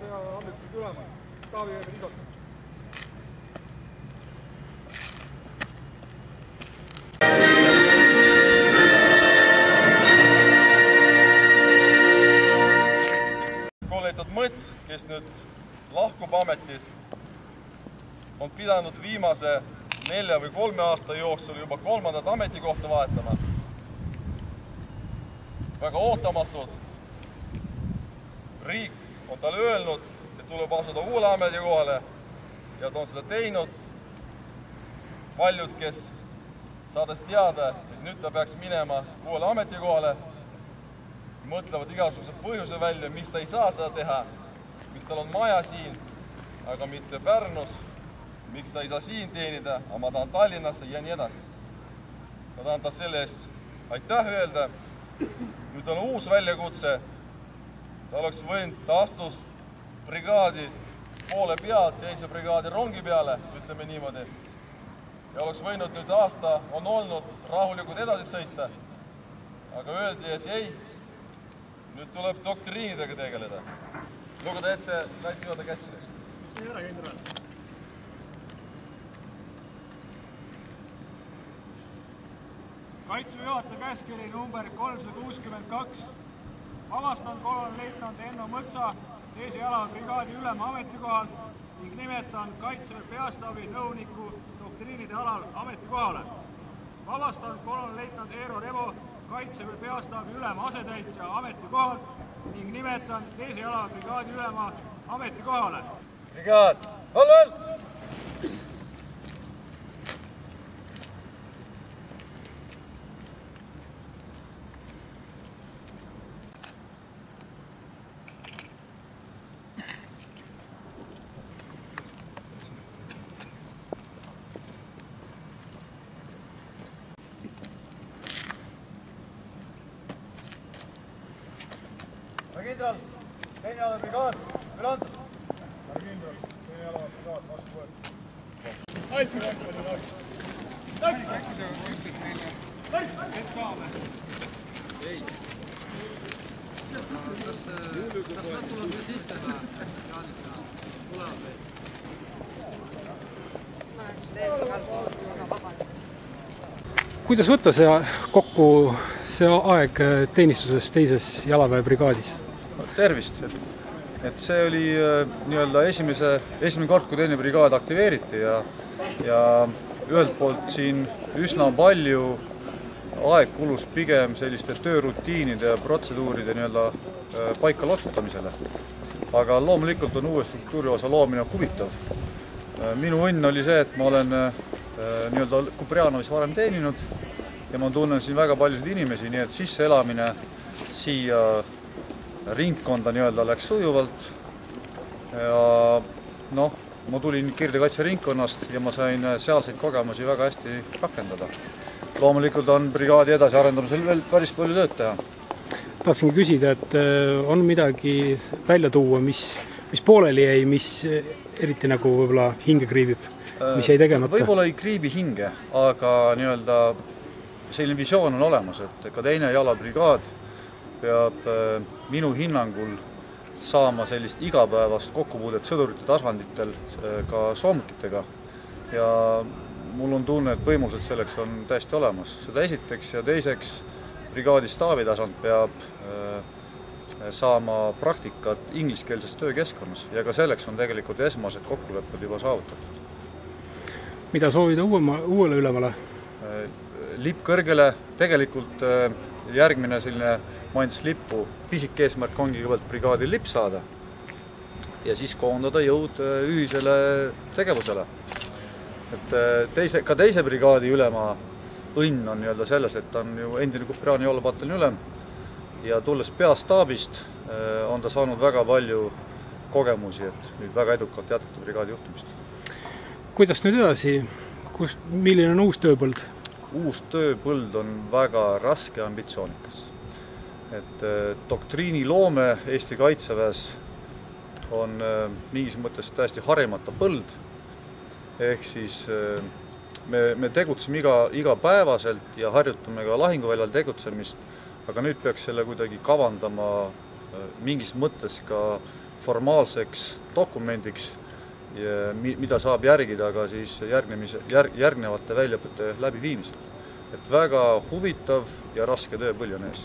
sõjaväeametist ülema, Taavi Veeber Isot. Kolleetod Mõts, kes nüüd lahkub ametis, on pidanud viimase 4 või 3 aasta jooksul juba 3. ametikohta vahetama. Väga ootamatult. Riik on talle öelnud, et tuleb asuda uuele ametikohale ja ta on seda teinud. Paljud, kes saades teada, et nüüd ta peaks minema uuele ametikohale, mõtlevad igasuguse põhjuse välja, miks ta ei saa seda teha, miks tal on maja siin, aga mitte Pärnus, miks ta ei saa siin teenida, aga ma tahan Tallinnasse ja nii edasi. Ma tahan ta selle eest aitäh öelda. Nüüd on uus väljakutse. Ta oleks võinud, ta astus brigaadi poole pealt, teise brigaadi rongi peale, ütleme niimoodi. Ja oleks võinud nüüd aasta on olnud rahulikult edasi sõita. Aga öeldi, et ei, nüüd tuleb doktriinidega tegeleda. Lugeda ette kaitsejuhataja käsile. Mis nii ära kindral? Kaitsejuhataja käskiri number 362. Vabastan kolonelleitnant Enno Mõtsa teise jalaväebrigaadi ülema ametikohalt ning nimetan Kaitseväe peastaabi nõuniku doktriinide alal ametikohale. Vabastan kolonelleitnant Eero Revo Kaitseväe peastaabi ülema asetäitja ametikohalt ning nimetan teise jalaväebrigaadi ülema ametikohale. Brigaad, hallal! Kindral, teine jalaväebrigaad, üle antud. Kindral, teine jalaväebrigaad, vastu võetud. Aitäh! Äkki see ütled meile, kes saame? Ei. Kas nad tuleb sisse ka? Tulevad või? Kuidas võtta kokku see aeg teenistuses teises jalaväebrigaadis? Tervist! Et see oli nii-öelda esimene kord, kui teine brigaad aktiveeriti ja ühelt poolt siin üsna palju aeg kulus pigem selliste töörutiinide ja protseduuride nii-öelda paika loksutamisele. Aga loomulikult on uue struktuuri osa loomine huvitav. Minu õnn oli see, et ma olen nii-öelda Kuprjanovis varem teeninud ja ma tunnen siin väga paljusid inimesi, nii et sisseelamine siia ringkonda nii-öelda läks sujuvalt ja ma tulin Kirde-Kaitse ringkonnast ja ma sain sealseid kogemusi väga hästi rakendada. Loomulikult on brigaadi edasi arendamisel veel päris palju tööd teha. Tahtsingi küsida, et on midagi välja tuua, mis pooleli jäi, mis eriti nagu võib-olla hinge kriibib, mis jäi tegemata? Võib-olla ei kriibi hinge, aga nii-öelda selline visioon on olemas, et ka teine jalabrigaad peab minu hinnangul saama sellist igapäevast kokkupuudet sõdurite tasanditel ka soomukitega ja mul on tunne, et võimalused selleks on täiesti olemas. Seda esiteks ja teiseks brigaadi staabitasand peab saama praktikat ingliskeelses töökeskkonnas ja ka selleks on tegelikult esmased kokkulepped juba saavutatud. Mida soovida uuele ülemale? Lipp kõrgele, tegelikult järgmine selline mainis lippu, pisik eesmärk ongi kõigepealt brigaadil lipp saada ja siis koondada jõud ühisele tegevusele. Et ka teise brigaadi ülema õnn on nii-öelda selles, et ta on ju endine Kuprjani jallapataljoni ülem ja tulles peastaabist on ta saanud väga palju kogemusi, et nüüd väga edukalt jätkata brigaadi juhtumist. Kuidas nüüd edasi? Milline on uus tööpõld? Uus tööpõld on väga raske ja ambitsioonikas. Et doktriini loome Eesti Kaitseväes on mingis mõttes täiesti harimata põld. Ehk siis me tegutseme igapäevaselt ja harjutame ka lahinguväljal tegutsemist, aga nüüd peaks selle kuidagi kavandama mingis mõttes ka formaalseks dokumendiks, mida saab järgida ka siis järgnevate väljaõpete läbiviimisel. Et väga huvitav ja raske tööpõli on ees.